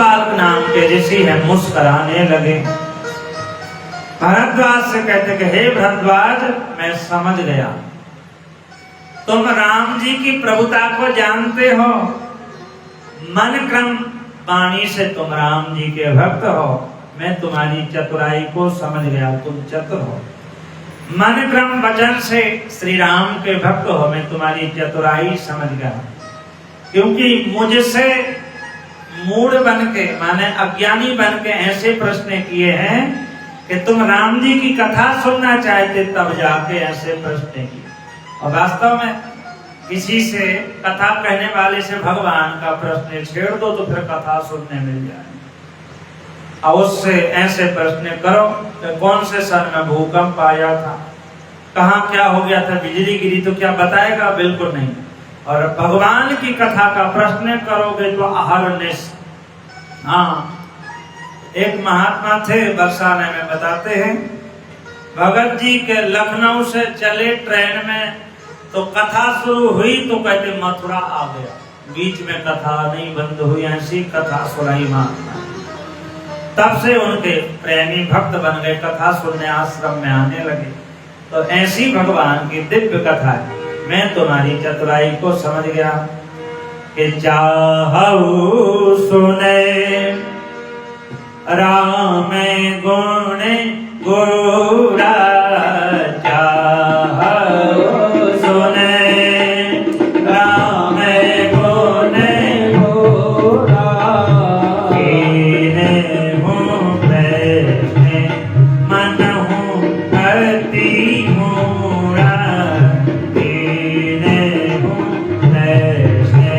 बालक नाम के ऋषि है मुस्कुराने लगे। भरद्वाज से कहते कि हे भरद्वाज, मैं समझ गया, तुम राम जी की प्रभुता को जानते हो, मन क्रम वाणी से तुम राम जी के भक्त हो। मैं तुम्हारी चतुराई को समझ गया, तुम चतुर हो। मन क्रम वचन से श्री राम के भक्त हो, मैं तुम्हारी चतुराई समझ गया। क्योंकि मुझसे मूढ़ बन के माने अज्ञानी बन के ऐसे प्रश्न किए हैं कि तुम राम जी की कथा सुनना चाहते तब जाके ऐसे प्रश्न किए। और वास्तव में किसी से कथा कहने वाले से भगवान का प्रश्न छेड़ दो तो फिर कथा सुनने मिल जाए। और उससे ऐसे प्रश्न करो कि कौन से सन में भूकंप आया था, कहाँ क्या हो गया था, बिजली गिरी, तो क्या बताएगा? बिल्कुल नहीं। और भगवान की कथा का प्रश्न करोगे तो अहरनिश। हाँ, एक महात्मा थे, बरसाने में बताते हैं, भगत जी के लखनऊ से चले ट्रेन में तो कथा शुरू हुई तो कहते मथुरा आ गया, बीच में कथा नहीं बंद हुई, ऐसी कथा सुनाई महात्मा। तब से उनके प्रेमी भक्त बन गए, कथा सुनने आश्रम में आने लगे। तो ऐसी भगवान की दिव्य कथा है। मैं तुम्हारी चतुराई को समझ गया कि चाहऊ सुने राम गुण गुरा, चाहऊ सुने राम गुण गुरा, कीने हूँ बैठे मन हूँ अति मूढ़ा, कीने हूँ बैठे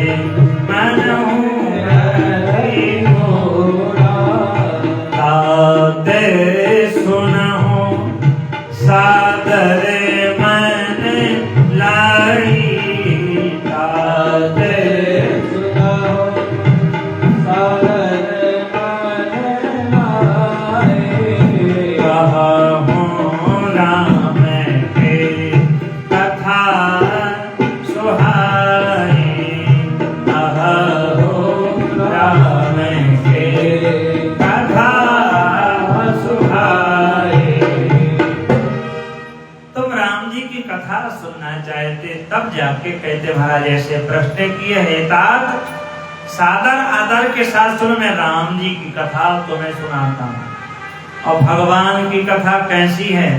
मन हूँ अति मूढ़ा, ताते सुनहु सादर मन लाई, ताते सुनहु सादर मन लाई, कहूँ राम के कथा सुहाई, कहूँ राम के कथा सुहाई। तुम राम जी की कथा सुनना चाहते तब जाके कहते महाराज ऐसे प्रश्न किए हैं, तात सादर आदर के साथ सुनो, मैं राम जी की कथा तुम्हें सुनाता हूँ। और भगवान की कथा कैसी है?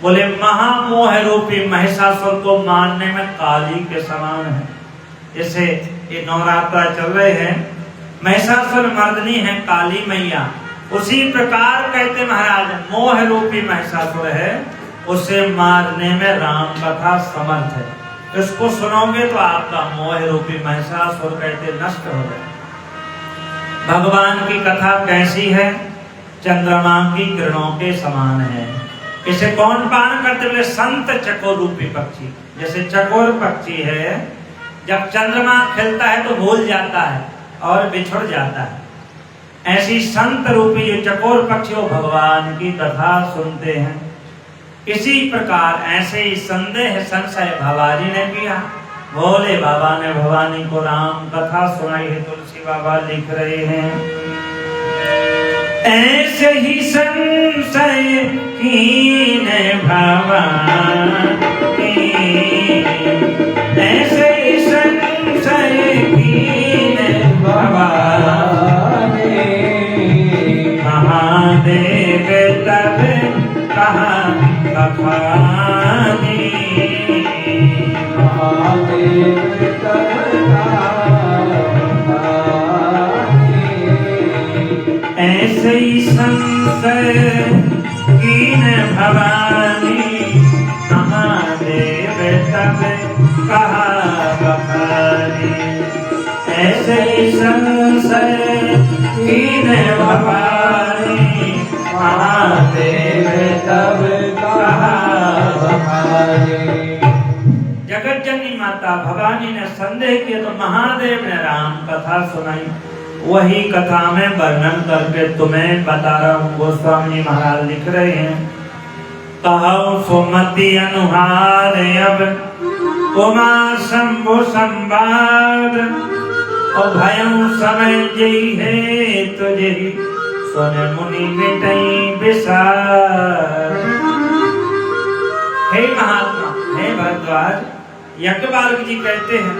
बोले महामोह रूपी महिषासुर को मारने में काली के समान है। जैसे ये नवरात्रा चल रहे हैं, महिषासुर मर्दनी है काली मैया, उसी प्रकार कहते महाराज मोह रूपी महिषासुर है, उसे मारने में राम कथा समर्थ है। इसको सुनोगे तो आपका मोह रूपी महिषासुर कहते नष्ट हो जाए। भगवान की कथा कैसी है? चंद्रमा की किरणों के समान है। इसे कौन पान करते? बोले संत चकोर रूपी पक्षी। जैसे चकोर पक्षी है, जब चंद्रमा खिलता है तो भूल जाता है और बिछुड़ जाता है, ऐसी संत रूपी जो चकोर पक्षी हो भगवान की कथा सुनते हैं। इसी प्रकार ऐसे ही संदेह संशय भवानी ने किया। भोले बाबा ने भवानी को राम कथा सुनाई है। तुलसी बाबा लिख रहे हैं, ऐसे ही संशय कीने भवानी, ऐसे ही संशय कीने भवानी, महादेव तब कहा कहानी, महादेव तब ऐसे ही संशय कीने भवानी, महादेव तब कहा बखानी, ऐसे ही संशय कीने भवानी, महादेव तब कहा बखानी। जगत जननी माता भवानी ने संदेह किया तो महादेव ने राम कथा सुनाई। वही कथा में वर्णन करके तुम्हें बता रहा हूँ। गोस्वामी जी महाराज लिख रहे हैं, कहु सुमति अनुहार अब उमा शंभु संवाद, और भयं समय जई है तुझे सुन मुनि मिटई विसार। हे महात्मा, हे भरद्वाज, यज्ञवाल्क जी कहते हैं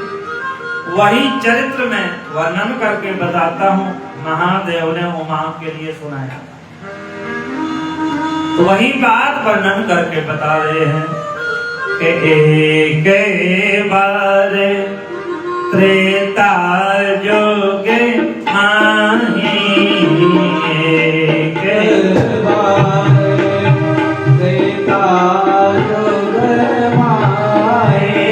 वही चरित्र में वर्णन करके बताता हूँ, महादेव ने उमा के लिए सुनाया। तो वही बात वर्णन करके बता रहे हैं कि एक बार त्रेता जोगे माही, एक बार त्रेता जोगे माही,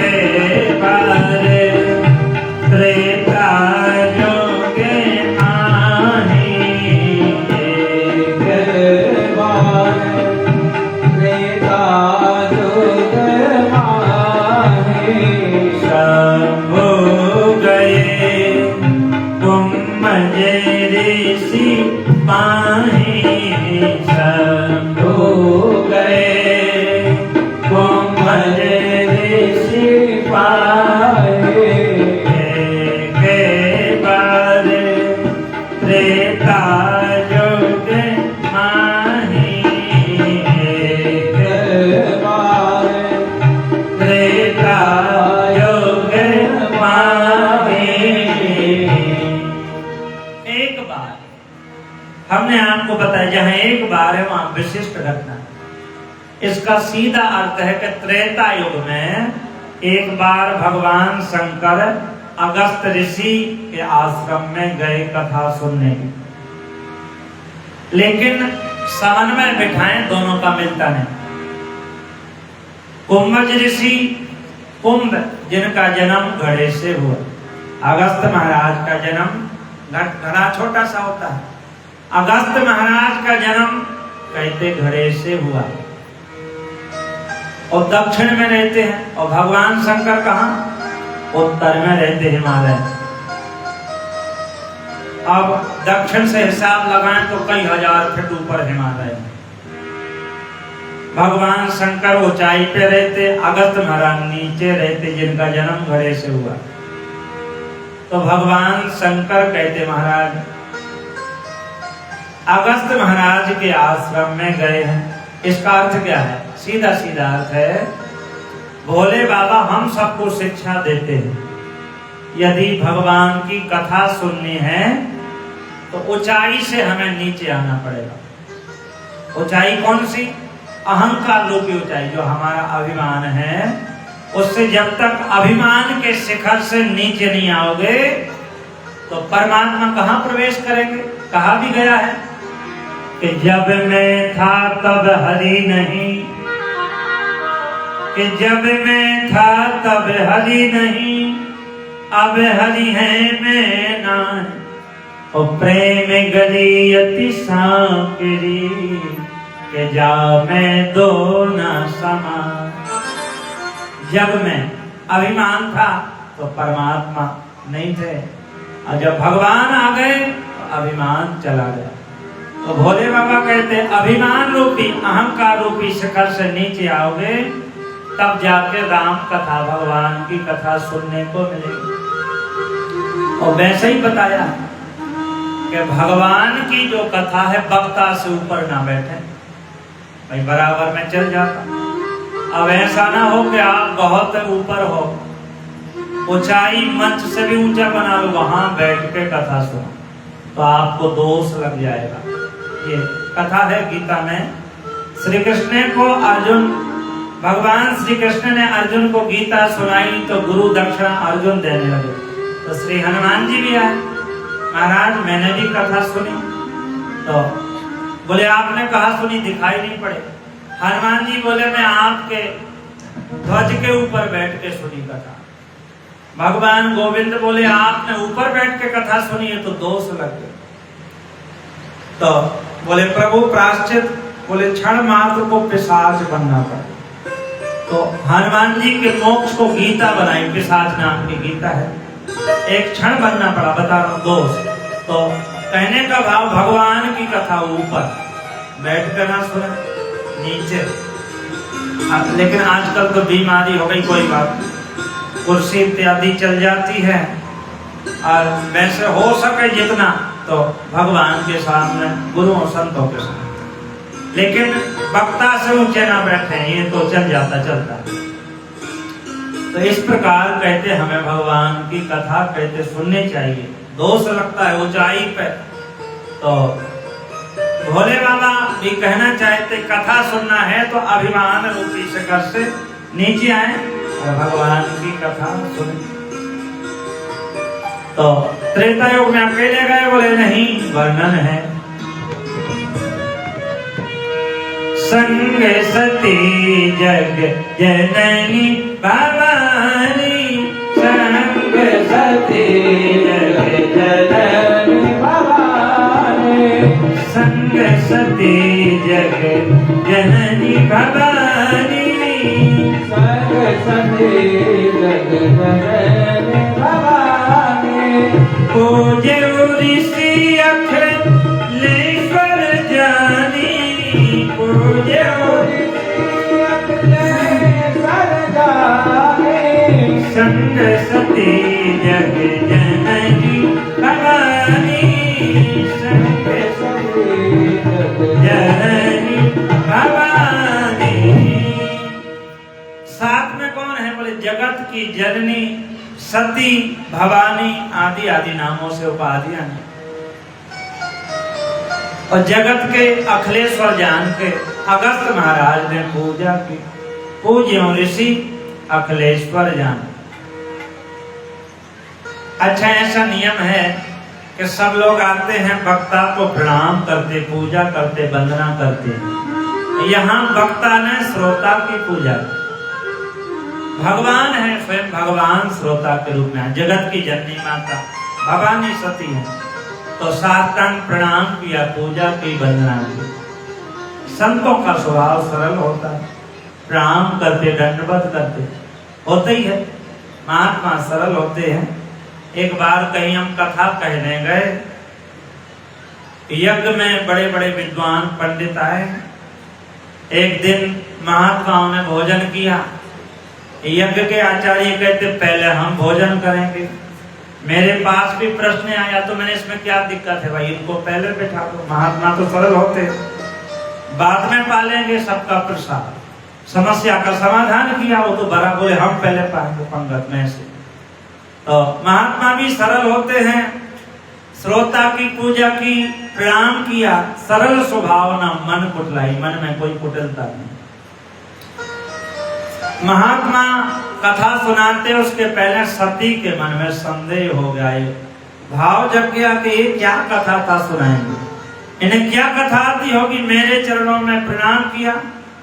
एक बार त्रेता जोगे माही, एक बार त्रेता जोगे माही। शंभु गए तुम ऋषि पाही, शंभु गए तुम ऋषि पाही, एक बार त्रेता युग माही, एक बार त्रेता युग माही। एक बार हमने आपको बताया, जहां एक बार है वहां विशिष्ट घटना है। इसका सीधा अर्थ है कि त्रेता युग में एक बार भगवान शंकर अगस्त ऋषि के आश्रम में गए कथा सुनने की, लेकिन समन्वय बिठाएं दोनों का मिलता नहीं। कुंभज ऋषि, कुंभ जिनका जन्म घड़े से हुआ, अगस्त महाराज का जन्म घड़ा छोटा सा होता है, अगस्त महाराज का जन्म कहते घड़े से हुआ और दक्षिण में रहते हैं, और भगवान शंकर कहाँ? उत्तर में रहते हिमालय। अब दक्षिण से हिसाब लगाएं तो कई हजार फीट ऊपर हिमालय। भगवान शंकर ऊंचाई पे रहते, अगस्त महाराज नीचे रहते जिनका जन्म घड़े से हुआ। तो भगवान शंकर कहते महाराज अगस्त महाराज के आश्रम में गए हैं। इसका अर्थ क्या है? सीधा सीधा अर्थ है, भोले बाबा हम सबको शिक्षा देते हैं, यदि भगवान की कथा सुननी है तो ऊंचाई से हमें नीचे आना पड़ेगा। ऊंचाई कौन सी? अहंकार रूपी ऊंचाई, जो हमारा अभिमान है, उससे जब तक अभिमान के शिखर से नीचे नहीं आओगे तो परमात्मा कहाँ प्रवेश करेंगे? कहा भी गया है कि जब मैं था तब हरि नहीं, कि जब मैं था तब हरि नहीं, अब हरि है मैं ना। और प्रेम गली अति सांकरी, के जा मैं दो न समा। जब मैं अभिमान था तो परमात्मा नहीं थे, और जब भगवान आ गए तो अभिमान चला गया। तो भोले बाबा कहते अभिमान रूपी अहंकार रूपी शिखर से नीचे आओगे तब जाके राम कथा, भगवान की कथा सुनने को मिलेगी। और वैसे ही बताया कि भगवान की जो कथा है वक्ता से ऊपर ना बैठे, भाई बराबर में चल जाता। अब ऐसा ना हो कि आप बहुत ऊपर हो, ऊंचाई मंच से भी ऊंचा बना लो, वहां बैठ के कथा सुनो तो आपको दोष लग जाएगा। ये कथा है गीता में। श्री कृष्ण को अर्जुन, भगवान श्री कृष्ण ने अर्जुन को गीता सुनाई तो गुरु दक्षिणा अर्जुन देने लगे। तो श्री हनुमान जी भी आए, महाराज मैंने भी कथा सुनी। तो बोले आपने कहा सुनी, दिखाई नहीं पड़े। हनुमान जी बोले मैं आपके ध्वज के ऊपर बैठ के सुनी कथा। भगवान गोविंद बोले आपने ऊपर बैठ के कथा सुनी है तो दोष लग गए। तो बोले प्रभु प्रायश्चित, बोले क्षण मात्र को पिशाच बनना पड़ा। तो हनुमान जी के मोक्ष को गीता बनाई, पिशाच नाम की गीता है, एक क्षण बनना पड़ा, बता रहा हूं दोष। तो कहने का भाव भगवान की कथा ऊपर बैठ कर ना सुना, नीचे। लेकिन आजकल तो बीमारी हो गई, कोई बात कुर्सी इत्यादि चल जाती है, और वैसे हो सके जितना तो भगवान के सामने, गुरुओं संतों के सामने, लेकिन वक्ता से ऊंचे ना बैठे, ये तो चल जाता चलता। तो इस प्रकार कहते हमें भगवान की कथा कहते सुननी चाहिए। दोष लगता है ऊंचाई पे, तो भोले बाबा भी कहना चाहते कथा सुनना है तो अभिमान रूपी शिखर से नीचे आए और भगवान की कथा सुने। तो त्रेता युग में अकेले गए, बोले नहीं, वर्णन है। संग सती जग जननी भवानी, संग सती जग जननी भवानी, संग सती जग जननी भवानी, संग सती जग जननी भवानी। पूजे ऋषि अखिलेश्वर जानी, पूजे संग सती जग जननी भवानी, संग सती जग जननी भवानी। साथ में कौन है? बोले जगत की जननी सती, भवानी आदि आदि नामों से उपाधियां हैं। और जगत के अखिलेश्वर जान के अगस्त महाराज ने पूजा की। पूज्य ऋषि अखिलेश्वर जान। अच्छा, ऐसा नियम है कि सब लोग आते हैं, वक्ता को प्रणाम करते, पूजा करते, वंदना करते। यहाँ वक्ता ने श्रोता की पूजा, भगवान है स्वयं, भगवान श्रोता के रूप में, जगत की जननी माता भवानी सती है। तो साष्टांग प्रणाम किया, पूजा की, वंदना की। संतों का स्वभाव सरल होता है, प्रणाम करते, दंडवत करते, होते ही है। महात्मा सरल होते हैं। एक बार कहीं हम कथा कहने गए, यज्ञ में बड़े बड़े विद्वान पंडित आए। एक दिन महात्माओं ने भोजन किया। यज्ञ के आचार्य कहते पहले हम भोजन करेंगे। मेरे पास भी प्रश्न आया तो मैंने इसमें क्या दिक्कत है भाई, इनको पहले बैठा दो। महात्मा तो सरल होते, बाद में पालेंगे सबका प्रसाद। समस्या का समाधान किया, वो तो बड़ा बोले हम पहले पाएंगे पंगत में से। तो महात्मा भी सरल होते हैं। श्रोता की पूजा की, प्रणाम किया, सरल स्वभाव ना मन कुटलाई, मन में कोई कुटिलता नहीं। महात्मा कथा सुनाते उसके पहले सती के मन में संदेह हो गया, भाव जग गया कि ये क्या कथा था सुनाएंगे, इन्हें क्या कथा आती होगी। मेरे चरणों में प्रणाम किया,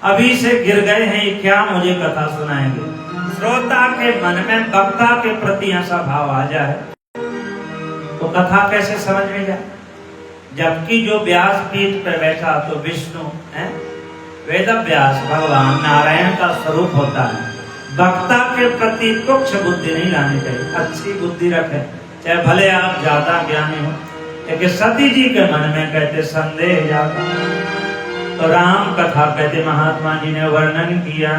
अभी से गिर गए हैं, ये क्या मुझे कथा सुनाएंगे। श्रोता के मन में वक्ता के प्रति ऐसा भाव आ जाए तो कथा कैसे समझ में जाए। जबकि जो व्यास पीठ पर बैठा तो विष्णु है, वेद व्यास भगवान नारायण का स्वरूप होता है। वक्ता के प्रति तुच्छ बुद्धि नहीं लानी चाहिए, अच्छी बुद्धि रखें, चाहे भले आप ज्यादा ज्ञानी हो। लेकिन सती जी के मन में कहते संदेह जाता, तो राम कथा कहते महात्मा जी ने वर्णन किया।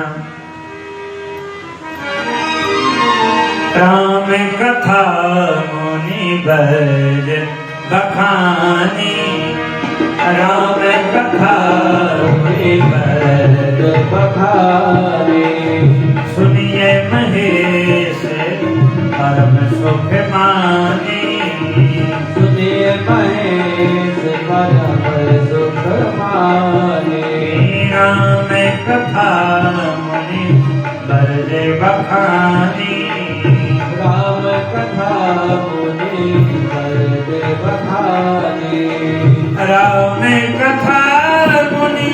राम कथा मुनि बज बखानी, राम कथा मुनि बज बखानी, सुनिए महेश परम सुख मानी, सुनिए महेश परम सुख मानी। राम कथा मुनि बज बखानी, राम कथा मुनि बज बखानी, राम कथा मुनि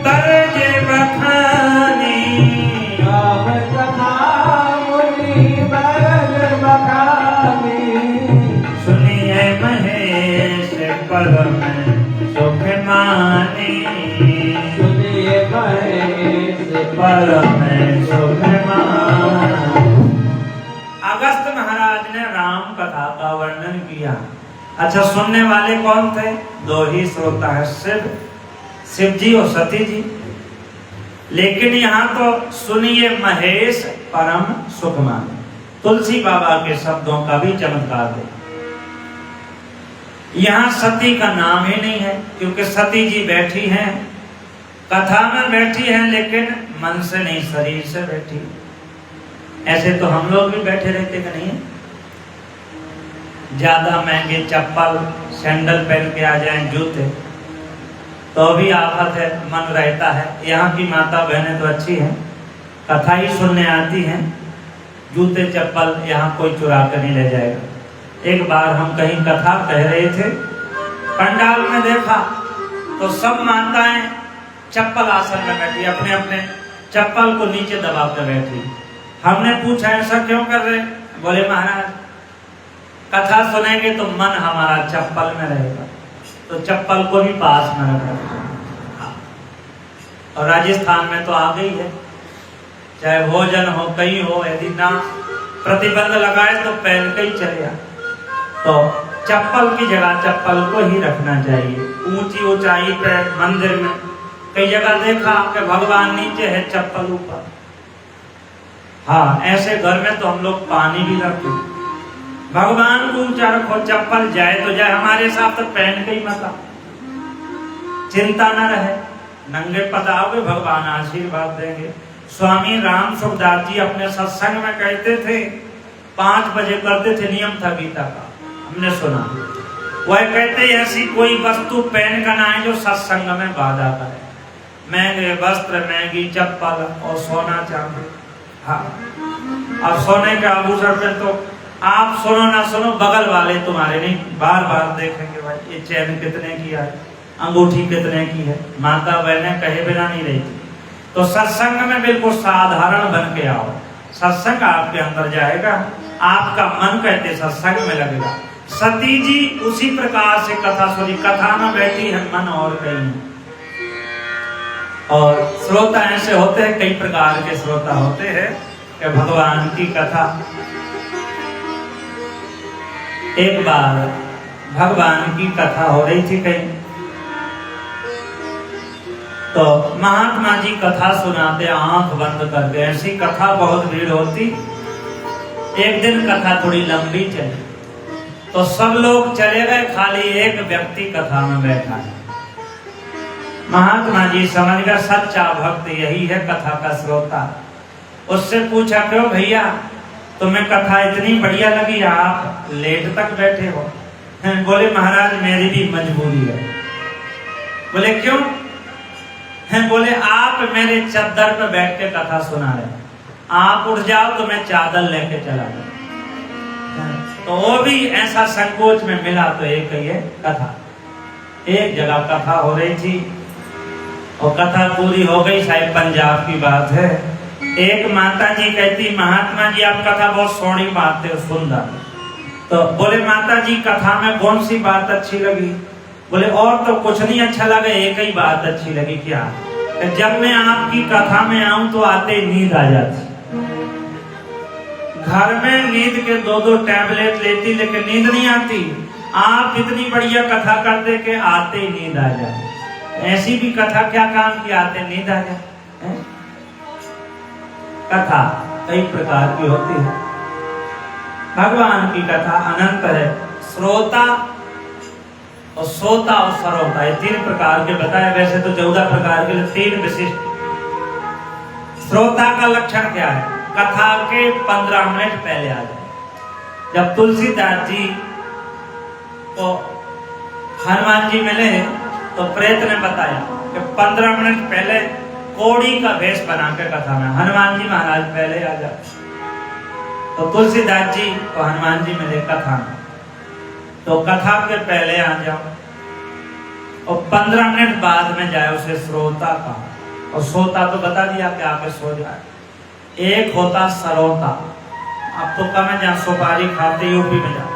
बज बखानी, राम कथा मुनि बज बखानी, सुनिए महेश परम सुख मानी, सुनिए महेश परम सुख मानी। अगस्त महाराज ने राम कथा का वर्णन किया। अच्छा, सुनने वाले कौन थे? दो ही श्रोता है, शिव जी और सती जी। लेकिन यहाँ तो सुनिए महेश परम सुख मानी, तुलसी बाबा के शब्दों का भी चमत्कार है। यहाँ सती का नाम ही नहीं है, क्योंकि सती जी बैठी हैं, कथा में बैठी हैं, लेकिन मन से नहीं, शरीर से बैठी। ऐसे तो हम लोग भी बैठे रहते कि नहीं है? ज्यादा महंगे चप्पल सैंडल पहन के आ जाएं, जूते, तो भी आफत है, मन रहता है। यहाँ की माता बहनें तो अच्छी हैं, कथा ही सुनने आती हैं, जूते चप्पल यहाँ कोई चुरा कर नहीं ले जाएगा। एक बार हम कहीं कथा कह रहे थे, पंडाल में देखा तो सब माताएं चप्पल आसन में बैठी, अपने अपने चप्पल को नीचे दबा कर बैठी। हमने पूछा ऐसा क्यों कर रहे? बोले महाराज कथा सुनेंगे तो मन हमारा चप्पल में रहेगा, तो चप्पल को भी पास में रखा। और राजस्थान में तो आ गई है, चाहे भोजन हो कहीं हो, यदि ना प्रतिबंध लगाए तो पहन के ही चले आ। तो चप्पल की जगह चप्पल को ही रखना चाहिए। ऊंची ऊंचाई पे मंदिर में कई जगह देखा कि भगवान नीचे है, चप्पल ऊपर। हाँ, ऐसे घर में तो हम लोग पानी भी रखते, भगवान को ऊंचा रखो, चप्पल जाए तो जाए, हमारे साथ तो पहन के ही मत, चिंता न रहे, नंगे पदाओगे भगवान आशीर्वाद देंगे। स्वामी राम सुखदास जी अपने सत्संग में कहते थे, 5 बजे करते थे, नियम था गीता का, हमने सुना। वह कहते ऐसी कोई वस्तु पहन कर ना आए जो सत्संग में बाधा करे, महंगे वस्त्र, महंगी चप्पल और सोना चांदी। हाँ, अब सोने के आभूषण पे तो आप सुनो ना सुनो, बगल वाले तुम्हारे नहीं बार बार देखेंगे, भाई ये चैन कितने की है, अंगूठी कितने की है। माता बहनें कहे बिना नहीं रहती। तो सत्संग में बिल्कुल साधारण बन के आओ, सत्संग आपके अंदर जाएगा, आपका मन कहते सत्संग में लगेगा। सती जी उसी प्रकार से कथा सुनी, कथा में बैठी है, मन और कहीं। और श्रोता ऐसे होते हैं, कई प्रकार के श्रोता होते हैं कि भगवान की कथा। एक बार भगवान की कथा हो रही थी कहीं, तो महात्मा जी कथा सुनाते आंख बंद कर गए। ऐसी कथा बहुत भीड़ होती। एक दिन कथा थोड़ी लंबी चली तो सब लोग चले गए, खाली एक व्यक्ति कथा में बैठा है। महात्मा जी समझ गए सच्चा भक्त यही है, कथा का श्रोता। उससे पूछा, क्यों भैया तुम्हें कथा इतनी बढ़िया लगी, आप लेट तक बैठे हो? बोले महाराज मेरी भी मजबूरी है। बोले क्यों? बोले आप मेरे चद्दर पे बैठ के कथा सुना रहे, आप उठ जाओ तो मैं चादर लेके चला जाऊं। तो वो भी ऐसा संकोच में मिला, तो एक ये कथा, एक जगह कथा हो रही थी और कथा पूरी हो गई, शायद पंजाब की बात है। एक माता जी कहती, महात्मा जी आप कथा बहुत सोहनी बात है, सुंदर। तो बोले माता जी कथा में कौन सी बात अच्छी लगी? बोले और तो कुछ नहीं अच्छा लगा, एक ही बात अच्छी लगी। क्या? जब मैं आपकी कथा में आऊं तो आते नींद आ जाती। घर में नींद के 2-2 टैबलेट लेती, लेकिन नींद नहीं आती। आप इतनी बढ़िया कथा करते कि आते ही नींद आ जाए। ऐसी भी कथा क्या काम की, आते नींद आ जाए। कथा कई प्रकार की होती है, भगवान की कथा अनंत है। श्रोता और सोता और सरोता, ये 3 प्रकार के बताए। वैसे तो 14 प्रकार के 3 विशिष्ट। श्रोता का लक्षण क्या है? कथा के 15 मिनट पहले आ जाए। जब तुलसीदास जी को हनुमान जी मिले तो प्रेत ने बताया कि 15 मिनट पहले कोड़ी का वेश बना के कथा में, हनुमान जी महाराज पहले आ जाए। तो तुलसीदास जी को हनुमान जी मिले कथा में, तो कथा के पहले आ जाओ और 15 मिनट बाद में जाए उसे श्रोता का। और श्रोता तो बता दिया कि आके सो जाए। एक होता सरोता, अब तो कम है जहाँ सुपारी खाते यूपी में जा,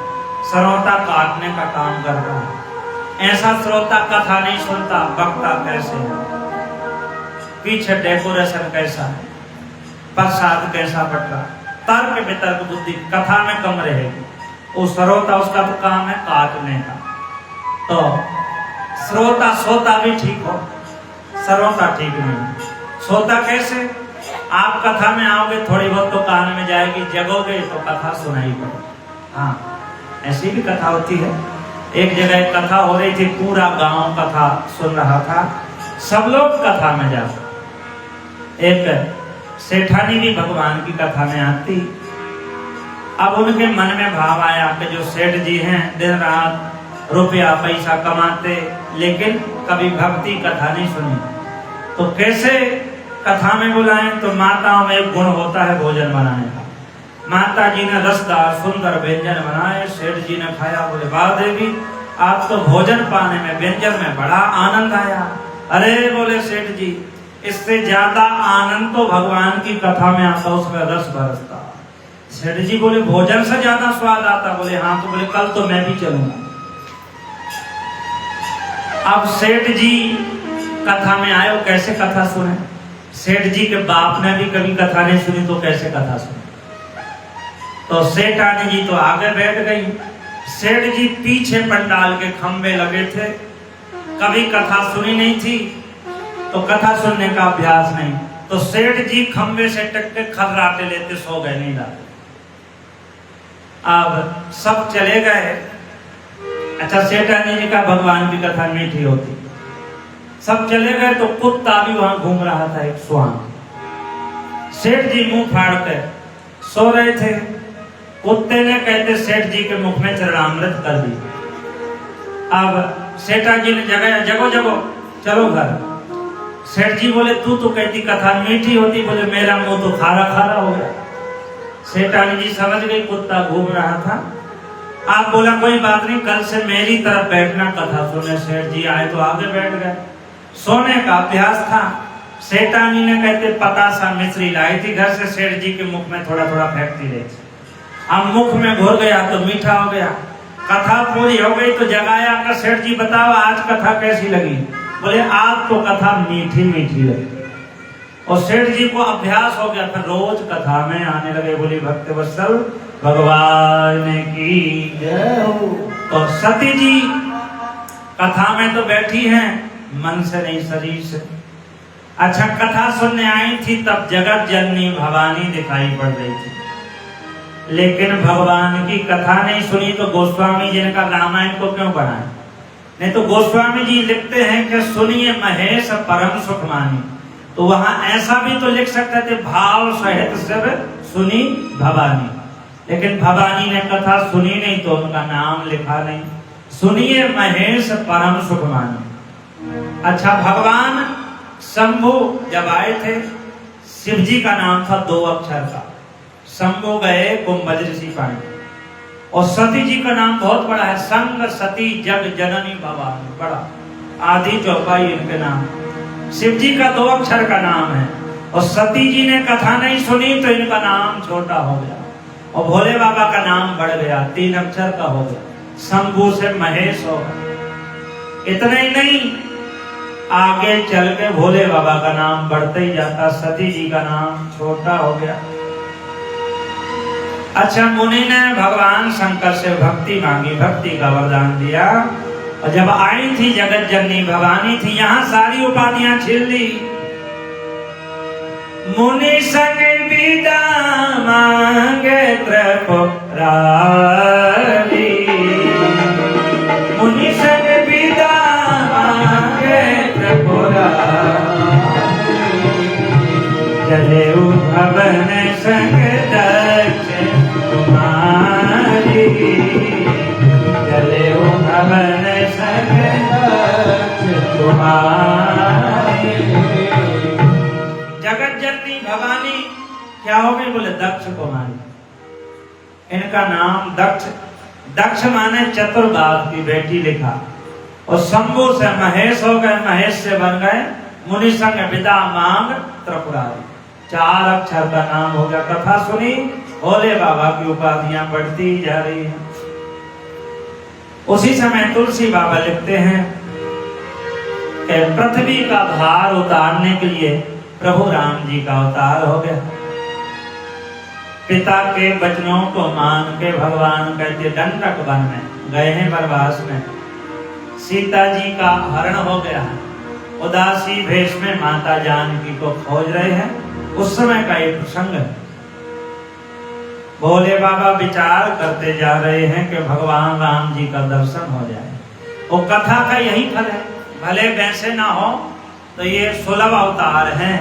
सरोता काटने का काम करता है। ऐसा श्रोता कथा नहीं सुनता, वक्ता कैसे है, पीछे डेकोरेशन कैसा है, प्रसाद कैसा बट रहा, तर्क वितर्क बुद्धि कथा में कम रहेगी। वो श्रोता उसका तो काम है काटने का। तो श्रोता सोता भी ठीक हो, श्रोता ठीक नहीं। सोता कैसे? आप कथा में आओगे थोड़ी बहुत तो कान में जाएगी, जगोगे तो कथा सुनाई पड़े। हाँ, ऐसी भी कथा होती है। एक जगह कथा हो रही थी, पूरा गांव कथा सुन रहा था, सब लोग कथा में जाते। एक सेठानी भी भगवान की कथा में आती। अब उनके मन में भाव आया कि जो सेठ जी हैं दिन रात रुपया पैसा कमाते, लेकिन कभी भक्ति कथा नहीं सुनी, तो कैसे कथा में बुलाएं। तो माताओं में एक गुण होता है भोजन बनाने का। माता जी ने रसदार सुंदर व्यंजन बनाए, सेठ जी ने खाया, बोले वाह देवी, आप तो भोजन पाने में व्यंजन में बड़ा आनंद आया। अरे बोले सेठ जी, इससे ज्यादा आनंद तो भगवान की कथा में आता, उसमें रस बरसता। सेठ जी बोले भोजन से ज्यादा स्वाद आता? बोले हाँ। तो बोले कल तो मैं भी चलूंगा। अब सेठ जी कथा में आए, वो कैसे कथा सुने? सेठ जी के बाप ने भी कभी कथा नहीं सुनी, तो कैसे कथा सुने? तो सेठानी जी तो आगे बैठ गई, सेठ जी पीछे पंडाल के खंबे लगे थे, कभी कथा सुनी नहीं थी, तो कथा सुनने का अभ्यास नहीं। तो सेठ जी खंबे से टक के खर्राटे लेते सो गए, नहीं लाते। अब सब चले गए। अच्छा, सेठानी जी का भगवान की कथा मीठी होती। सब चले गए तो कुत्ता भी वहां घूम रहा था, एक स्वान। सेठ जी मुंह फाड़ कर सो रहे थे, कुत्ते ने कहते सेठ जी के मुख में चरणामृत कर दी। अब सेठा जी ने जगाया, जगो जगो चलो घर। सेठ जी बोले तू तो कहती कथा मीठी होती, बोले मेरा मुंह तो खारा खारा हो गया। सेठानी जी समझ गई कुत्ता घूम रहा था। आप बोला कोई बात नहीं, कल से मेरी तरफ बैठना कथा सुने। सेठ जी आए तो आगे बैठ गए। सोने का अभ्यास था। सेठानी ने कहते पतासा मिश्री लाई थी घर से, सेठ जी के मुख में थोड़ा थोड़ा फेंकती रही। अब मुख में घुर गया तो मीठा हो गया। कथा पूरी हो गई तो जगाया कर, सेठ जी बताओ आज कथा कैसी लगी? बोले आज तो कथा मीठी मीठी लगी। और सेठ जी को अभ्यास हो गया, फिर रोज कथा में आने लगे। बोली भक्त वत्सल भगवान की जय हो। तो सती जी कथा में तो बैठी हैं, मन से नहीं शरीर से। अच्छा, कथा सुनने आई थी तब जगत जननी भवानी दिखाई पड़ रही थी, लेकिन भगवान की कथा नहीं सुनी। तो गोस्वामी जी ने कहा रामायण को क्यों पढ़ाएं? नहीं तो गोस्वामी जी लिखते हैं कि सुनिए महेश परम सुख मानी। तो वहां ऐसा भी तो लिख सकते थे भाव सहित सब सुनी भवानी, लेकिन भवानी ने कथा सुनी नहीं तो उनका नाम लिखा नहीं। सुनिए महेश परम सुख मानी। अच्छा, भगवान शंभु जब आए थे, शिव जी का नाम था 2 अक्षर का। शंभु गए कुंभज ऋषि पानी। और सती जी का नाम बहुत बड़ा है, संग सती जग जननी भवानी, बड़ा आदि चौपाई इनके नाम। शिव जी का 2 अक्षर का नाम है। और सती जी ने कथा नहीं सुनी तो इनका नाम छोटा हो गया। और भोले बाबा का नाम बढ़ गया, 3 अक्षर का हो गया, शंभु से महेश हो गया। इतना ही नहीं, आगे चल के भोले बाबा का नाम बढ़ते ही जाता, सती जी का नाम छोटा हो गया। अच्छा, मुनि ने भगवान शंकर से भक्ति मांगी, भक्ति का वरदान दिया। और जब आई थी जगत जननी भवानी थी, यहाँ सारी उपाधियां छीन ली। मुनि संग विदा मांगे त्रिपुरारी, मुनि संग विदा मांगे त्रिपुरारी, चले भवन संग दक्ष कुमारी, चले भवन संग दक्ष कुमारी। जगत जननी भवानी क्या हो गई? बोले दक्ष कुमारी। इनका नाम दक्ष, दक्ष माने चतुर्बाग की बेटी लिखा। और शंभु से महेश हो गए, महेश से बन गए मुनि संग विदा मांग त्रिपुरारी। 4 अक्षर का नाम हो गया। कथा सुनी, भोले बाबा की उपाधियां बढ़ती जा रही हैं। उसी समय तुलसी बाबा लिखते हैं कि पृथ्वी का भार उतारने के लिए प्रभु राम जी का अवतार हो गया। पिता के वचनों को मान के भगवान कहते दंडक वन में गए हैं, वनवास में। सीता जी का हरण हो गया है। उदासी भेष में माता जानकी को खोज रहे हैं। उस समय का ये प्रसंग है। भोले बाबा विचार करते जा रहे हैं कि भगवान राम जी का दर्शन हो जाए। वो कथा का यही फल है। भले वैसे ना हो तो ये 16 अवतार हैं।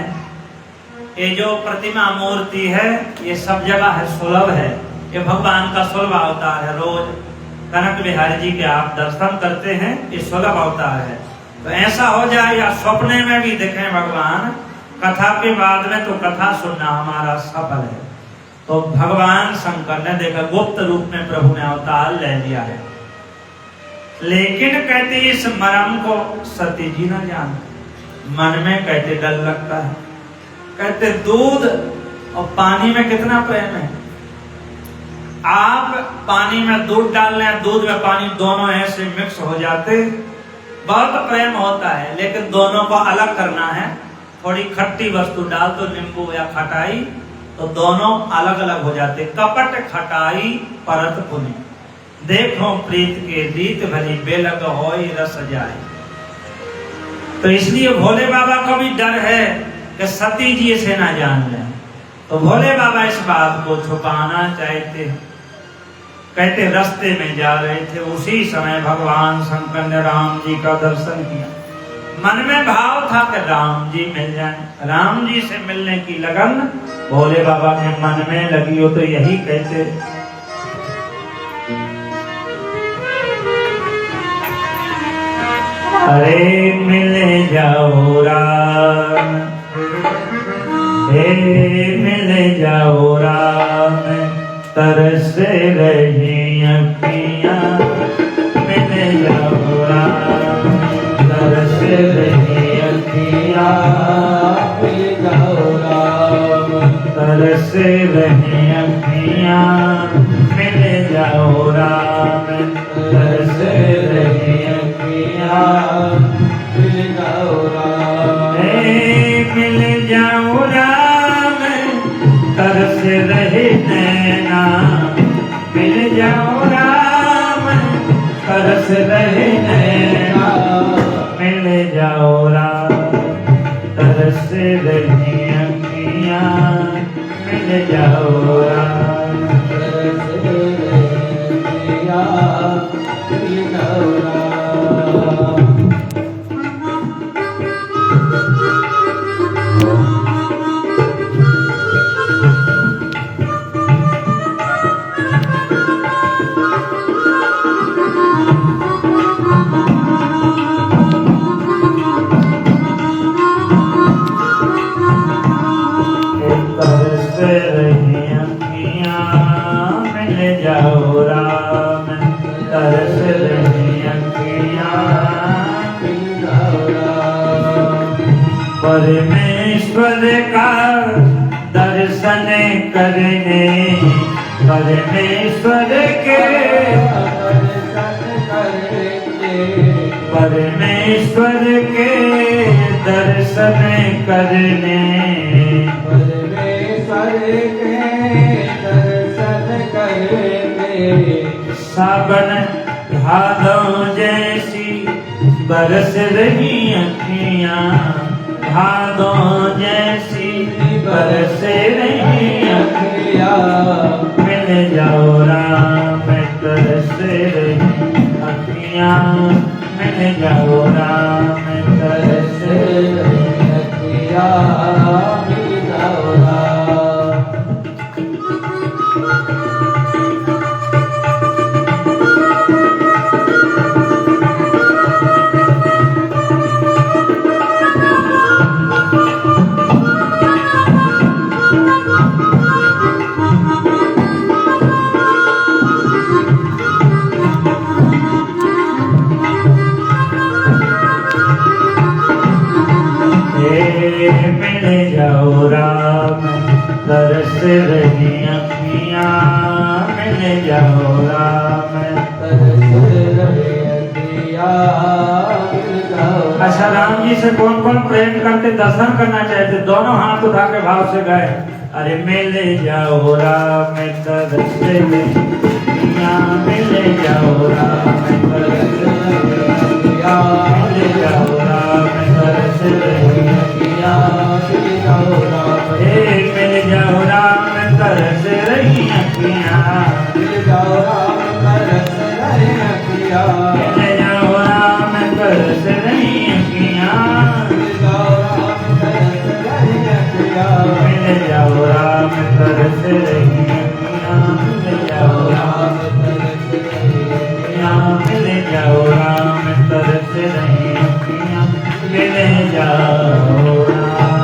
ये जो प्रतिमा मूर्ति है ये सब जगह है, सुलभ है। ये भगवान का 16 अवतार है। रोज कनक बिहारी जी के आप दर्शन करते हैं, ये 16 अवतार है। तो ऐसा हो जाए या सपने में भी देखें भगवान, कथा के बाद में तो कथा सुनना हमारा सफल है। तो भगवान शंकर ने देखा गुप्त रूप में प्रभु ने अवतार ले लिया है, लेकिन कहते इस मर्म को सती जी न जानते। मन में कहते डर लगता है। कहते दूध और पानी में कितना प्रेम है। आप पानी में दूध डाल लें, दूध में पानी दोनों ऐसे मिक्स हो जाते, बहुत प्रेम होता है। लेकिन दोनों को अलग करना है। थोड़ी खट्टी वस्तु डाल दो, नींबू या खटाई, तो दोनों अलग अलग हो जाते। कपट खटाई परत पुनि, देखो प्रीत के रीत भली बेलग होई रस जाए। तो इसलिए भोले बाबा को भी डर है कि सती जी से ना जान लें। तो भोले बाबा इस बात को छुपाना चाहते। कहते रास्ते में जा रहे थे, उसी समय भगवान शंकर ने राम जी का दर्शन किया। मन में भाव था कि राम जी मिल जाए। राम जी से मिलने की लगन भोले बाबा के मन में लगी हो। तो यही कहते, अरे मिले जाओ राम, हे मिले जाओ राम, तरस रही अखियां। मिले जाओ राम, तरस रही अखियां। मिले जाओ राम, तरस रही अखियां। मिले जाओ राम, तरस रही अखियां। मिले जाओ राम, मिल जाओ राम, तरस रहे नैना। मिल जाओ राम, तरस रहे नैना। मिल जाओ राम, तरस रही अखियां। मिल जाओ राम, तरस रही अखियां। मिल जाओ राम। परमेश्वर का दर्शन करने, परमेश्वर के दर्शन करने, परमेश्वर के दर्शन करने, परमेश्वर के दर्शन करने। सावन भादों जैसी बरस रही अखियां। भादों जैसी बरस रही अखियां। मिल जाओ राम, तरस रही अखियां। मिल जाओ राम, तरस रही अखियां। मिल जाओ राम। मिल जाओ राम, तरस रही अखियां। मिल जाओ राम, तरस रही अखियां। अच्छा, राम जी से कौन कौन प्रेम करते, दर्शन करना चाहते, दोनों हाथ उठा के भाव से गए। अरे मिल जाओ राम, तरस रही अखियां। मिल जाओ राम, तरस रही अखियां। मिल जाओ राम, तरस रही अखियां। मिल जाओ राम, जाओ राम तरस रही अखियां मिले जाओ राम।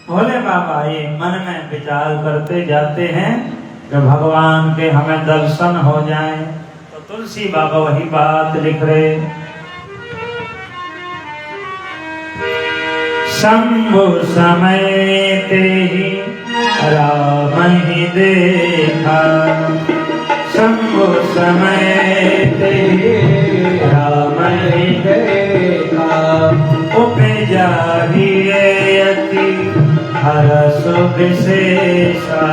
भोले बाबा ये मन में विचार करते जाते हैं कि भगवान के हमें दर्शन हो जाए। तो तुलसी बाबा वही बात लिख रहे, शंभु समय ते ही राम ही देखा, शंभु समय ते ही राम ही देखा, उपजा ही अति हरस विशेषा,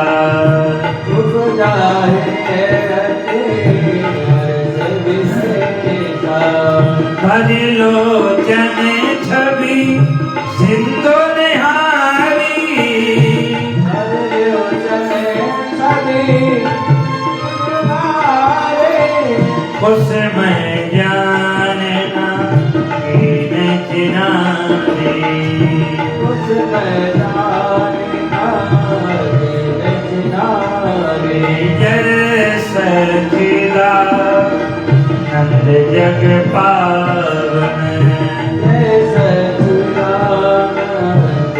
उपजा ही अति हरस विशेषा, भजलोचन छवि सिंधु निहारी, उसमें जानना कीने चिनारी, उसमें जानना कीने चिनारी, जय सचिदा नंद जग पावन, जय सचिदा नंद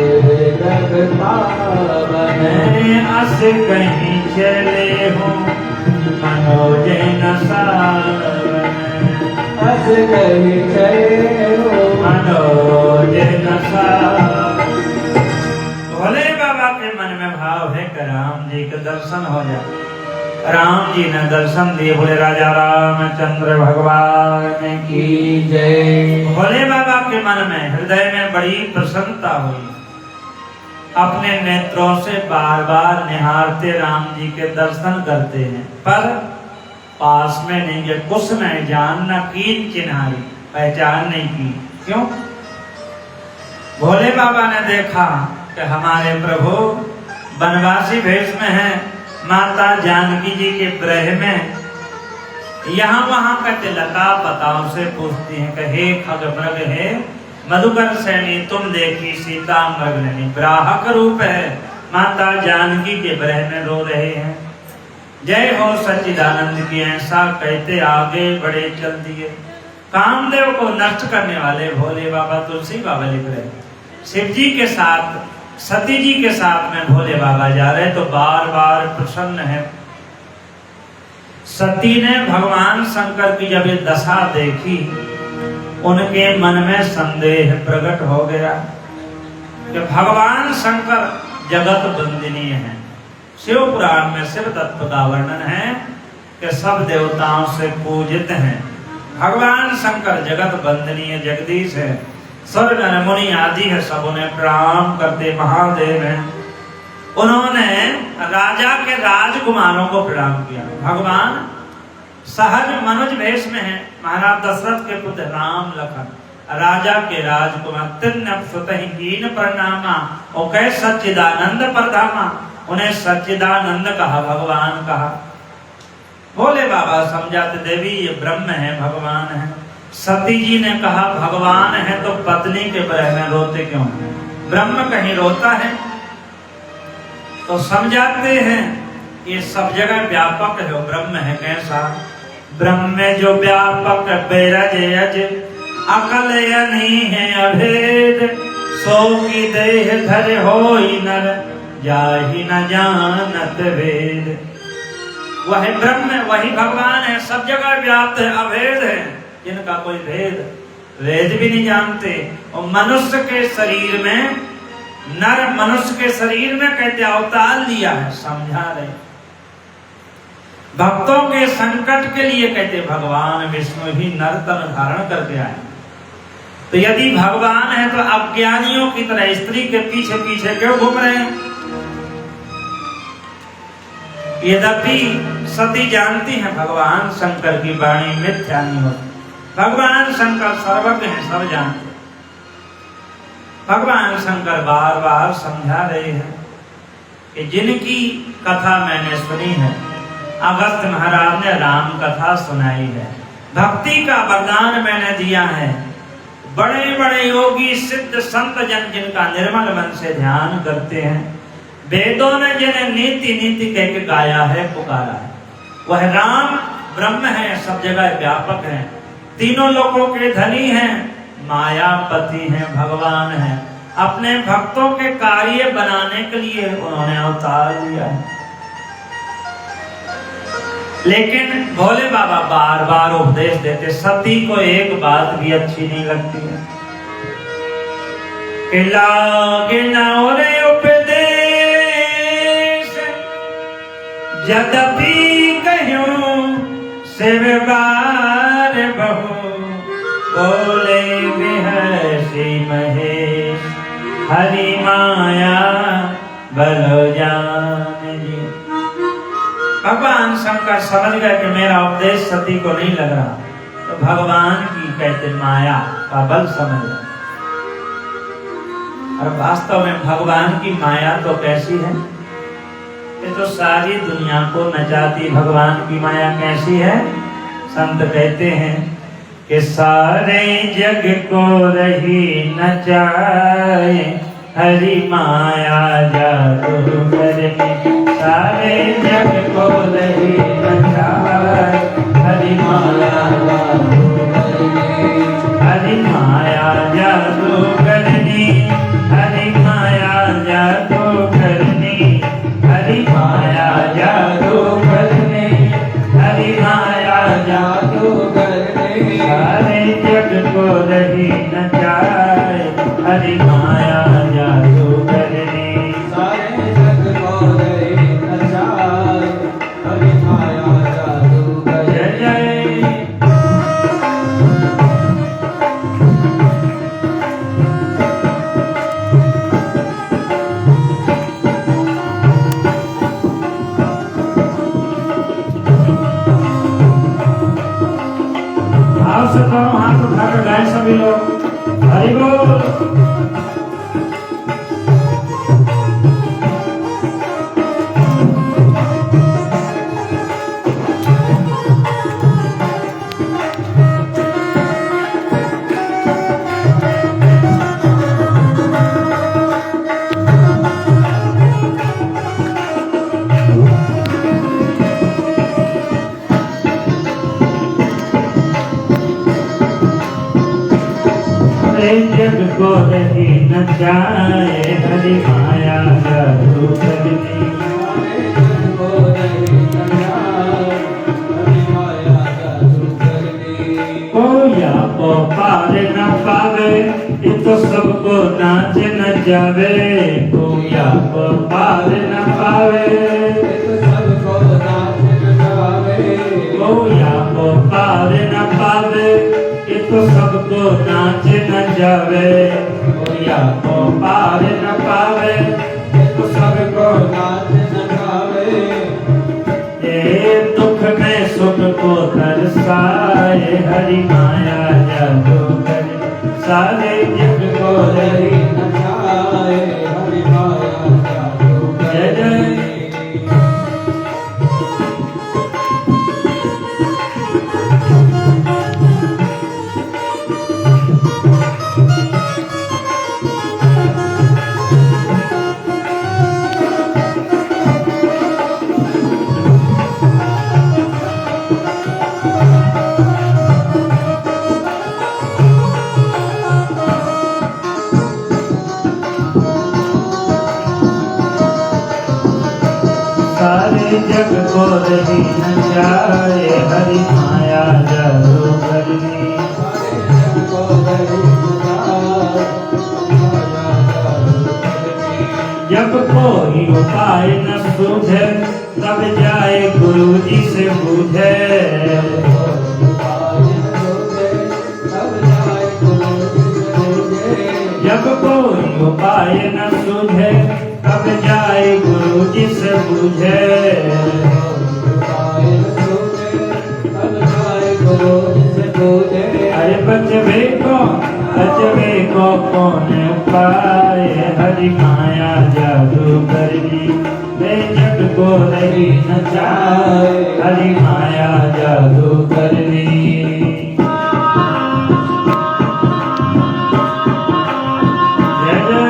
जग पावन, अस कहीं चले हो मनोज न सावन, अस कहीं चले हो मनोज न सावन। भोले बाबा के मन में भाव है कि राम जी के दर्शन हो जाए। राम जी ने दर्शन दिए, बोले राजा रामचंद्र भगवान की जय। भोले बाबा के मन में हृदय में बड़ी प्रसन्नता हुई, अपने नेत्रों से बार बार निहारते राम जी के दर्शन करते हैं, पर पास में नहीं गए, कुछ नहीं जान न कीन चिन्हारी, पहचान नहीं की। क्यों? भोले बाबा ने देखा कि हमारे प्रभु वनवासी वेश में हैं, माता जानकी जी के ब्रह में, यहाँ वहां का तिलका पताओं से पूछती हैं कि हे खगमृग है मधुकर सैनी, तुम देखी सीता मृगननी, ग्राहक रूप है, माता जानकी के ब्रह में रो रहे हैं। जय हो सच्चिदानंद की, ऐसा कहते आगे बड़े चल दिए। कामदेव को नष्ट करने वाले भोले बाबा तुलसी बाबा लिख रहे, शिव जी के साथ सती जी के साथ में भोले बाबा जा रहे, तो बार बार प्रसन्न है। सती ने भगवान शंकर की जब ये दशा देखी, उनके मन में संदेह प्रकट हो गया कि भगवान शंकर जगत वंदनीय है। शिव पुराण में शिव तत्व का वर्णन है कि सब देवताओं से पूजित हैं। भगवान शंकर जगत वंदनीय जगदीश है, स्वर्ग मुनि आदि है, सब उन्हें प्रणाम करते महादेव हैं। उन्होंने राजा के राजकुमारों को प्रणाम किया। भगवान सहज मनुज वेश में है, महाराज दशरथ के पुत्र राम लखन, राजा के राजकुमार, तिन्न सुतहि कीन प्रणामा, ओ कह सच्चिदानंद प्रधामा, उन्हें सच्चिदानंद कहा, भगवान कहा। भोले बाबा समझाते देवी ये ब्रह्म है, भगवान है। सती जी ने कहा भगवान है तो पत्नी के ब्रह में रोते क्यों? ब्रह्म कहीं रोता है? तो समझाते हैं ये सब जगह व्यापक है, ब्रह्म है कैसा? ब्रह्म में जो व्यापक बेरज अज अकल नहीं है अभेद, सो की देह धर होई नर जाहि न जानत वेद। वही ब्रह्म वही भगवान है, सब जगह व्याप्त है, अभेद है, जिनका कोई भेद वेद भी नहीं जानते। और मनुष्य के शरीर में, नर मनुष्य के शरीर में कहते अवतार लिया है, समझा रहे। भक्तों के संकट के लिए कहते भगवान विष्णु ही नर तन धारण करके आए। तो यदि भगवान है तो अज्ञानियों की तरह स्त्री के पीछे पीछे क्यों घूम रहे हैं? यद्यपि सती जानती है भगवान शंकर की वाणी मिथ्या नहीं होती, भगवान शंकर सर्वज्ञ हैं, सब जानते। भगवान शंकर बार बार समझा रहे हैं कि जिनकी कथा मैंने सुनी है, अगस्त महाराज ने राम कथा सुनाई है, भक्ति का वरदान मैंने दिया है, बड़े बड़े योगी सिद्ध संत जन जिनका निर्मल मन से ध्यान करते हैं, वेदों ने जिन्हें नीति नीति कह के गाया है, पुकारा है, वह राम ब्रह्म है, सब जगह व्यापक है, तीनों लोगों के धनी हैं, मायापति हैं, भगवान हैं। अपने भक्तों के कार्य बनाने के लिए उन्होंने अवतार लिया है। लेकिन भोले बाबा बार बार उपदेश देते, सती को एक बात भी अच्छी नहीं लगती है कि लागे ना रे उपदेश, यद्यपि कहूं सेवबार बहु, बोले बिहसी महेश, हरि माया बलो जान जी। भगवान शंकर समझ गए कि मेरा उपदेश सती को नहीं लग रहा, तो भगवान की कहते माया का बल समझ गए। और वास्तव में भगवान की माया तो कैसी है, ये तो सारी दुनिया को नचाती। भगवान की माया कैसी है? संत कहते हैं कि सारे जग को रही नचाए, हरि माया जादू करने, सारे जग को रही नचाए, हरि माया जादू करने, हरि माया जादू करने, हरि माया जादू करने, हरि माया जादू करने, हरि माया जादू करने, सारे जग को रही नचाए, हरि माया जादू करने, सारे जग को रही नचाए, हरि माया जादू करने। जय जय। आओ सब हाथ उठाकर गाएं सभी लोग, हरि बोल। जग को रही नचाए, हरि माया जादू करने, सारे जग को रही नचाए, हरि माया जादू करने। कोया को पार न पावे, ये तो सबको नाच न जावे, कोया को पार न पावे, तो सबको नाच नचावे, कोया को पार न पावे, ये तो सबको नाच न जावे, कोया को पार न पावे, तो सबको नाच नचावे। ये दुख में सुख को दर्शाए, हरि माया जादू करे, सारे जग को रही नचाए, हरि माया जादू जय जय। सारे जग को रही नचाए, हरि माया जादू करने, सारे जग को रही नचाए, माया जादू करने। जब कोई उपाय न सूझे, तब जाए गुरु जी से पूछे, जब कोई उपाय न सूझे, तब जाए गुरु जी से पूछे, अरे बचवे को कौन पाए, हरि माया जादू करनी, वे जग को रही नचाए, हरि माया जादू करनी। जय जय।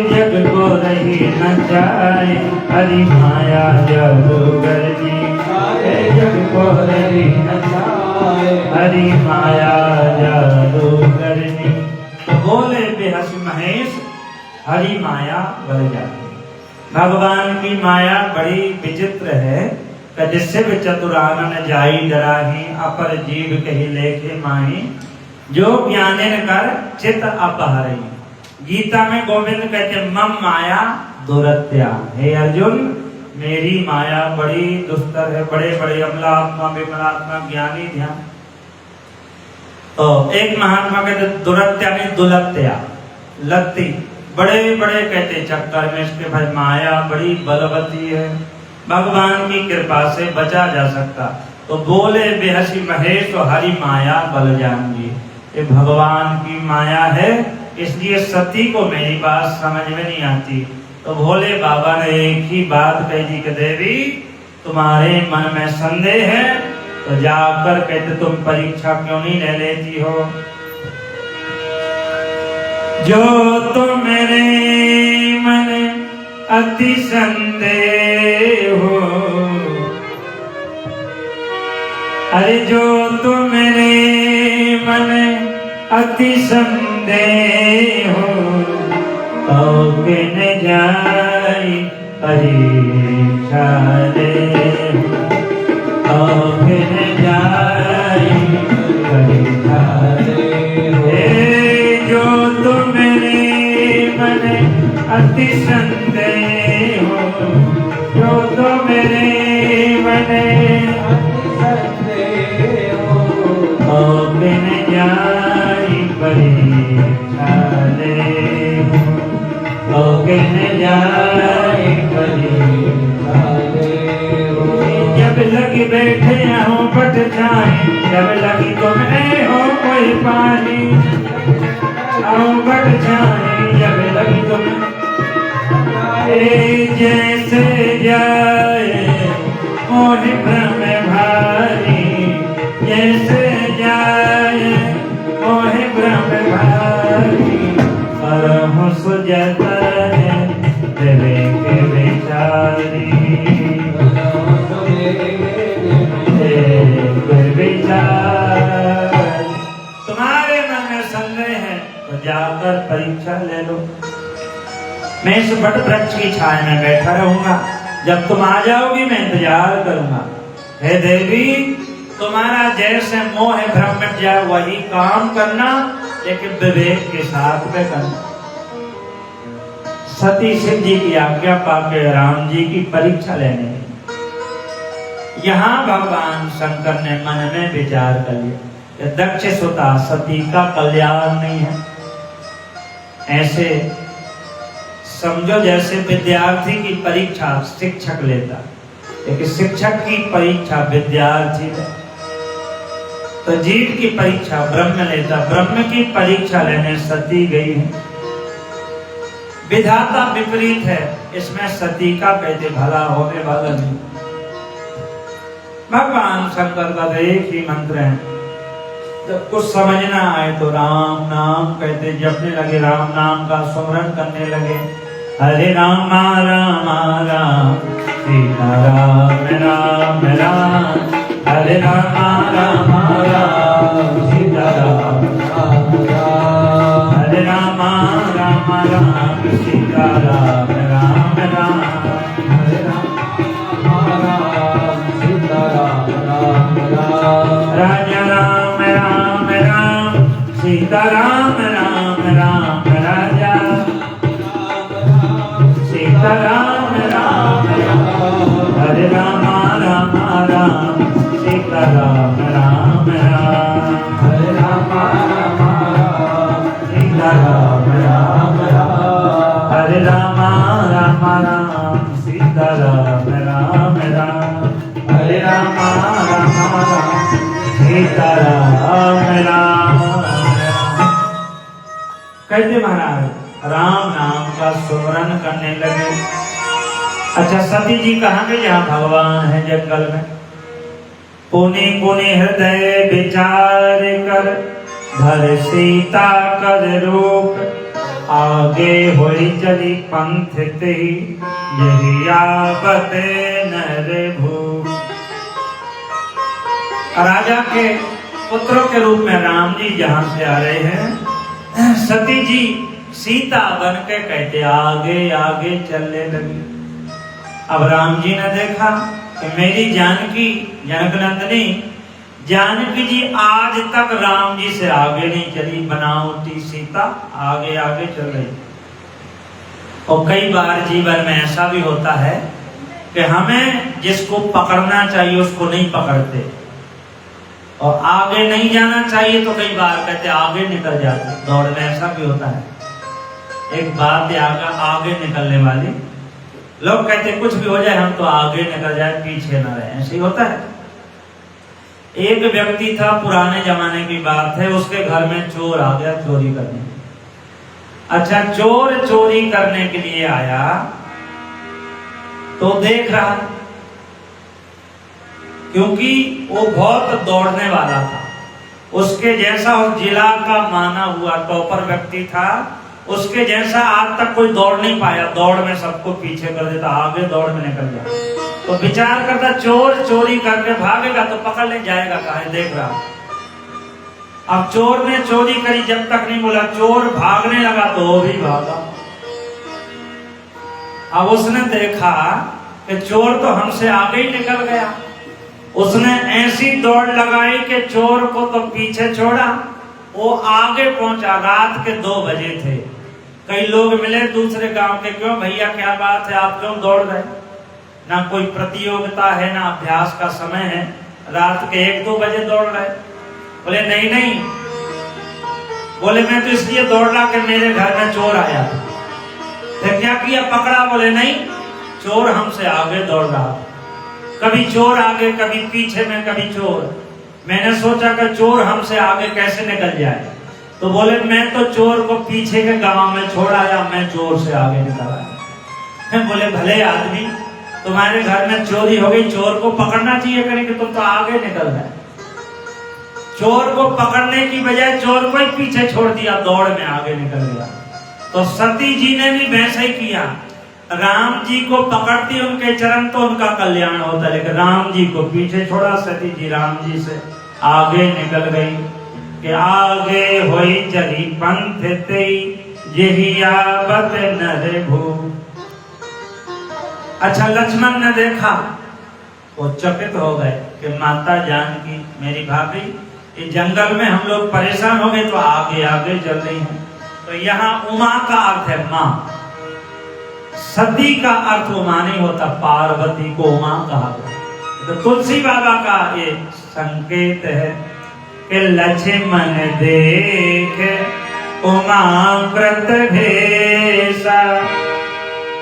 जग को रही न जाए हरि माया जादूगर जी सारे जग को रही न जाए हरि माया जादूगर जी। तो बोले बेहस महेश हरि माया बल जाती। भगवान की माया बड़ी विचित्र है कि जिससे भी चतुरानन जाई डराही अपर जीव कही लेखे माही जो ज्ञानिन कर चित अपहरई। गीता में गोविंद कहते मम माया दुरत्या। हे अर्जुन मेरी माया बड़ी दुस्तर है, बड़े बड़े अमलात्मा विमलात्मा ज्ञानी ध्यान। तो एक महात्मा कहते दुरत्या नहीं दुलत्या लत्ती, बड़े बड़े कहते चक्कर में इसके भाई माया बड़ी बलवती है, भगवान की कृपा से बचा जा सकता। तो बोले बेहसी महेश तो हरि माया बल जानिए, ये भगवान की माया है, इसलिए सती को मेरी बात समझ में नहीं आती। तो भोले बाबा ने एक ही बात कही दी कि देवी तुम्हारे मन में संदेह है तो जाकर कहते तुम परीक्षा क्यों नहीं ले लेती हो। जो तो मेरे मन अति संदेह हो, अरे जो तो मेरे मन अति संदेह हो तो किन जाई परीक्षा ले, तो किन जाई परीक्षा ले। जो तो मेरे मन अति संदेह हो, जो तो मेरे मन बिन जाई परीक्षा ले, तो बिन जाई परीक्षा ले। जब लगी बैठे हो पट जाए, जब लगी तुम्हें हो कोई पानी आओ बढ़ जाए, जब लगी तुम्हें जैसे जाए मोह भ्रम भारी, जैसे जाए मोह भ्रम भारी। करहु सुजतन विवेक विचारी, तुम्हारे मन में संदेह है तो जाकर परीक्षा ले लो। मैं इस बट वृक्ष की छाया में बैठा रहूंगा, जब तुम आ जाओगी मैं इंतजार करूंगा। हे देवी तुम्हारा जैसे मोह भ्रम मिट जाए वही काम करना, लेकिन विवेक के साथ में करना। सती सिंह जी की आज्ञा पाके राम जी की परीक्षा लेने गई। यहाँ भगवान शंकर ने मन में विचार कर लिया कि दक्ष सुता सती का कल्याण नहीं है। ऐसे समझो जैसे विद्यार्थी की परीक्षा शिक्षक लेता, लेकिन शिक्षक की परीक्षा विद्यार्थी ले, तो जीव की परीक्षा ब्रह्म लेता, ब्रह्म की परीक्षा लेने सती गई है। विधाता विपरीत है, इसमें सती का कहते भला होने वाला नहीं। भगवान शंकर का एक ही मंत्र है, जब कुछ समझना आए तो राम नाम कहते जपने लगे, राम नाम का स्मरण करने लगे। हरे राम राम राम सीता राम राम राम, हरे राम राम राम सीता राम राम, हरे राम राम राम सीता राम राम राम, हरे राम राम सीता राम राम राम। राजा राम राम राम सीता राम राम राम, राजा सीता राम राम राम, हरे राम राम राम सीता राम राम राम, हरे राम राम राम सीता राम राम राम, हरे राम राम राम सीता राम राम राम, हरे राम राम राम सीता राम राम। कहते महाराज राम नाम का सुमरन करने लगे। अच्छा सती जी कहाँ गए? यहाँ भगवान है जंगल में। पुनि पुनि हृदय विचार कर धर सीता कर रूप, आगे होई चली पंथ ते यही आवत नर भू। राजा के पुत्रों के रूप में राम जी जहां से आ रहे हैं, सती जी सीता बन के कहते आगे आगे चलने लगी। अब राम जी ने देखा कि मेरी जानकी जनक नंदिनी जानकी जी आज तक राम जी से आगे नहीं चली, बनावटी सीता आगे आगे चल रही। और कई बार जीवन में ऐसा भी होता है कि हमें जिसको पकड़ना चाहिए उसको नहीं पकड़ते, और आगे नहीं जाना चाहिए तो कई बार कहते आगे निकल जाते। दौड़ में ऐसा भी होता है। एक बात है आगे निकलने वाली, लोग कहते कुछ भी हो जाए हम तो आगे निकल जाए, पीछे ना रहे। ऐसे ही होता है। एक व्यक्ति था, पुराने जमाने की बात है, उसके घर में चोर आ गया चोरी करने। अच्छा, चोर चोरी करने के लिए आया तो देख रहा, क्योंकि वो बहुत दौड़ने वाला था, उसके जैसा उस जिला का माना हुआ टॉपर व्यक्ति था, उसके जैसा आज तक कोई दौड़ नहीं पाया। दौड़ में सबको पीछे कर देता, आगे दौड़ में निकल गया। तो विचार करता चोर चोरी करके भागेगा तो पकड़ ले जाएगा कहाँ, देख रहा। अब चोर ने चोरी करी, जब तक नहीं बोला चोर भागने लगा तो वो भी भागा। अब उसने देखा कि चोर तो हमसे आगे ही निकल गया। उसने ऐसी दौड़ लगाई कि चोर को तो पीछे छोड़ा, वो आगे पहुंचा। रात के 2 बजे थे। कई लोग मिले दूसरे गांव के, क्यों भैया क्या बात है, आप क्यों दौड़ रहे? ना कोई प्रतियोगिता है ना अभ्यास का समय है, रात के 1-2 बजे दौड़ रहे? बोले नहीं नहीं, बोले मैं तो इसलिए दौड़ रहा कि मेरे घर में चोर आया। फिर क्या किया, पकड़ा? बोले नहीं, चोर हमसे आगे दौड़ रहा। कभी चोर आगे, कभी पीछे में, कभी चोर। मैंने सोचा कि चोर हमसे आगे कैसे निकल जाए, तो बोले मैं तो चोर को पीछे के गांव में छोड़ आया, मैं चोर से आगे निकल आया। बोले भले आदमी, तुम्हारे घर में चोरी हो गई, चोर को पकड़ना चाहिए करेंगे, तुम तो आगे निकल गए। चोर को पकड़ने की बजाय चोर को ही पीछे छोड़ दिया, दौड़ में आगे निकल गया। तो सती जी ने भी वैसा ही किया। राम जी को पकड़ती उनके चरण तो उनका कल्याण होता, लेकिन राम जी को पीछे छोड़ा। सती जी राम जी से आगे निकल गई कि आगे होई चली पंथ ते यही आवत नर भू। अच्छा, लक्ष्मण ने देखा, वो चकित हो गए कि माता जानकी मेरी भाभी, ये जंगल में हम लोग परेशान हो गए तो आगे आगे चल रही हैं। तो यहाँ उमा का अर्थ है माँ, सती का अर्थ उमा नहीं होता, पार्वती को उमा कहा गया। तो तुलसी बाबा का ये संकेत है कि लक्ष्मण देख उमा कृत भेषा,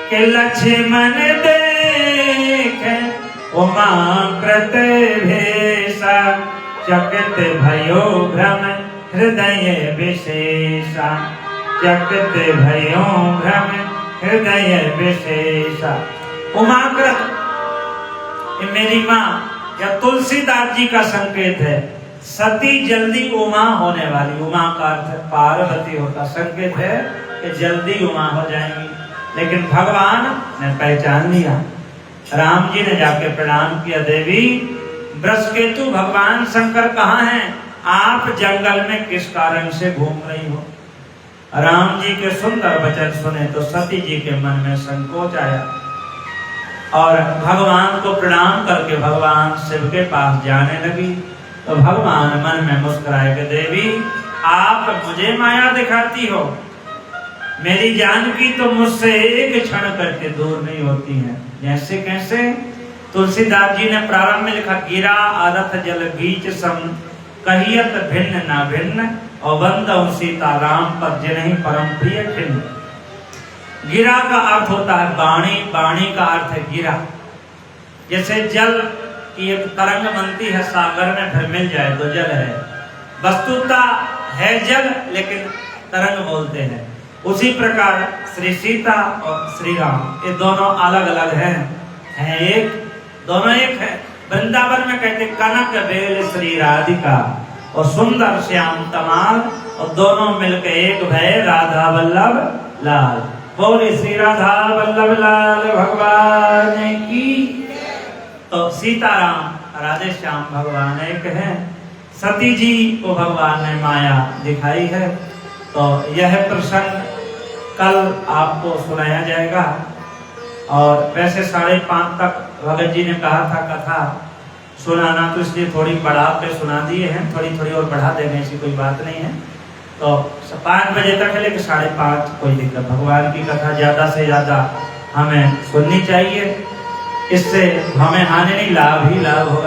कि लक्ष्मण देख उमा कृत भेषा, चकित भयो भ्रम हृदय विशेषा, चकित भयो भ्रम हृदय विशेषा। उमाकृत मेरी माँ या तुलसीदास जी का संकेत है। सती जल्दी उमा होने वाली, उमा का अर्थ पार्वती होता, संकेत है कि जल्दी उमा हो जाएंगी। लेकिन भगवान ने पहचान लिया। राम जी ने जाके प्रणाम किया, देवी वृषकेतु भगवान शंकर कहाँ हैं? आप जंगल में किस कारण से घूम रही हो? राम जी के सुंदर वचन सुने तो सती जी के मन में संकोच आया और भगवान को प्रणाम करके भगवान शिव के पास जाने लगी। तो भगवान मन में मुस्कुराए कि देवी आप मुझे माया दिखाती हो, मेरी जानकी तो मुझसे एक क्षण करके दूर नहीं होती है। जैसे कैसे? तुलसीदास जी ने प्रारंभ में लिखा, गिरा आरथ जल बीच सम, कहियत भिन्न ना भिन्न, और बंदौ सीता राम पर जिन्हीं परम प्रिय खिन्न। गिरा का अर्थ होता है वाणी, वाणी का अर्थ है गिरा। जैसे जल की एक तरंग बनती है सागर में, फिर मिल जाए तो जल है, वस्तुतः है जल लेकिन तरंग बोलते हैं। उसी प्रकार श्री सीता और श्री राम ये दोनों अलग अलग हैं एक, दोनों एक है। वृंदावन में कहते कनक बेल श्री राधिका, और सुंदर श्याम तमाल और दोनों मिलकर एक भय राधा वल्लभ लाल। बोले श्री राधा वल्लभ लाल भगवान की। तो सीताराम राधे श्याम भगवान एक है, सती जी को भगवान ने माया दिखाई है। तो यह प्रसंग कल आपको सुनाया जाएगा। और वैसे 5:30 तक भगत जी ने कहा था कथा सुनाना, तो इसलिए थोड़ी बढ़ा के सुना दिए हैं, थोड़ी थोड़ी और बढ़ा देंगे, ऐसी कोई बात नहीं है। तो 5 बजे तक है, लेकिन 5:30 कोई दिक्कत। भगवान की कथा ज्यादा से ज्यादा हमें सुननी चाहिए, इससे हमें हानि नहीं लाभ ही लाभ होगा।